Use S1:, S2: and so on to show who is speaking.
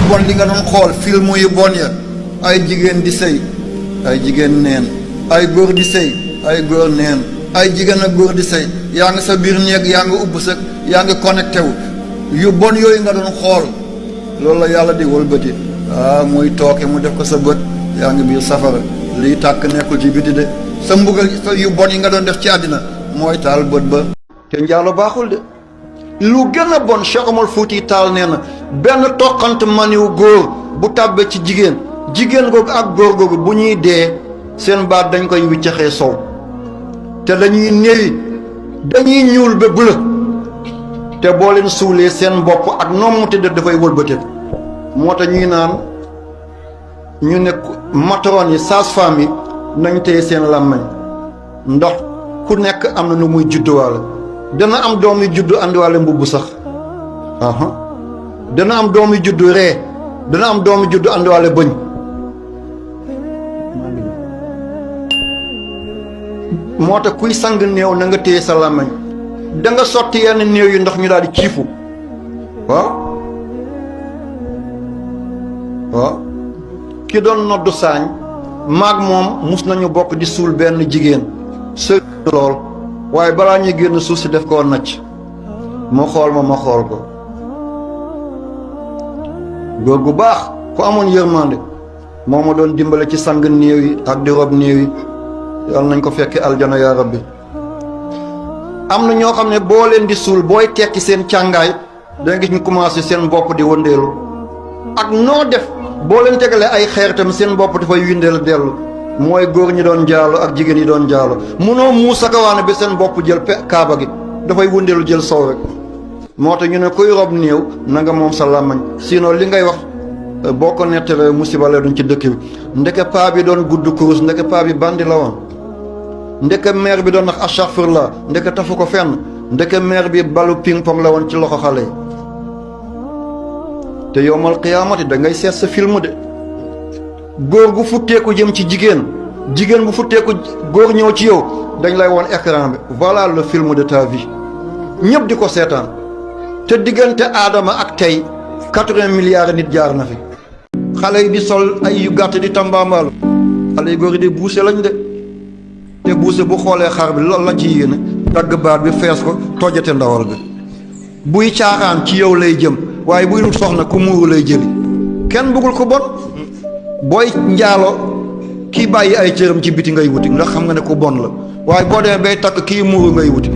S1: bon li nga doon xool film yu bon ya ay jigéen di sëy ay jigéen neen ay góor di sëy ay góor neen ay jigéen ak góor di sëy yaa ngi sa biir néeg yaa ngi ubb sa yaa ngi connecté wu yu bon yooyu nga doon xool loolu la yàlla di wëlbati muy tooke mu def ko sa bët yaa ngi biir safara liy tàkk nekkul ci biti de sa mbugal sa yu bon yi nga doon def ci àddina mooy taal bët ba te njaalo baaxul de lu gën a bon Cheikh Omar Fouti Taal nee na benn toqant maniw góor bu tàbbee ci jigéen googu ak góor googu bu ñuy dee seen baat dañ koy wiccaxee sow te dañuy néewi dañuy ñuul ba bula te boo leen suulee seen bopp ak noom mu tëdd dafay wëlbateeku moo tax ñuy naan ñu ne matron yi sage-femme yi nañ téye seen làmmiñ ndax ku nekk am na nu muy judduwaale dana am doom yu juddu andiwaale mbubb sax dana am doom yu juddu ree dana am doom yu juddu andiwaale bëñ moo tax kuy sang néew na nga téye sa làmmiñ da nga sotti yenn néew yi ndox ñu daal di ciifu waaw ki doon noddu saañ maag moom mus nañu bokk di suul benn jigéen sëy lool waaye balaa ñuy génn suuf si def koo nacc mu xool ma xool ko góor gu baax ku amoon yërmande moo ma doon dimbale ci sang néew yi ak di rob néew yi yàlla nañ ko fekke aljana yaa rabbi am na ñoo xam ne boo leen di suul booy tekki seen càngaay danga gis ñu commencé seen bopp di wëndeelu ak noo def boo leen tegalee ay xeer tam seen bopp dafay windeel dellu mooy góor ñi doon jaalo ak jigéen yi doon jaalo munoo muusa kawaane ba seen bopp jël kaaba gi dafay wëndeelu jël sow rek moo tax ñu ne kuy rob néew na nga moom sa làmmañ sinon li ngay wax boo ko nettalee musiba la duñ ci dëkk bi ndeke paa bi doon gudd kurus ndeke paa bi bandi la woon ndeke maire bi doon wax astaghfirullah ndeke tafu ko fenn ndeke maire bi balu ping pong la woon ci loxo xale yi te yowmal qiyaamati da ngay seet sa film de góor gu futteeku jëm ci jigéen bu futteeku góor ñëw ci yow dañ lay woon écran bi voilà le film de ta vie ñëpp di ko seetaan te diggante aadama ak tey 80 milliards nit jaar na fi xale yi di sol ay yu gàtt di tambaambaalu xale yi góor yi di buuse lañ de te buuse bu xoolee xar bi loolu lañ ci yéene dagg baat bi fees ko tojjate ndawal bi buy caaxaan ci yow lay jëm waaye buy dul soxna ku muuru lay jëli kenn bëggul ko bon booy njaalo kii bàyyi ay cëram ci biti ngay wuti ndax xam nga ne ku bon la waaye boo demee bay takk kii muuru ngay wuti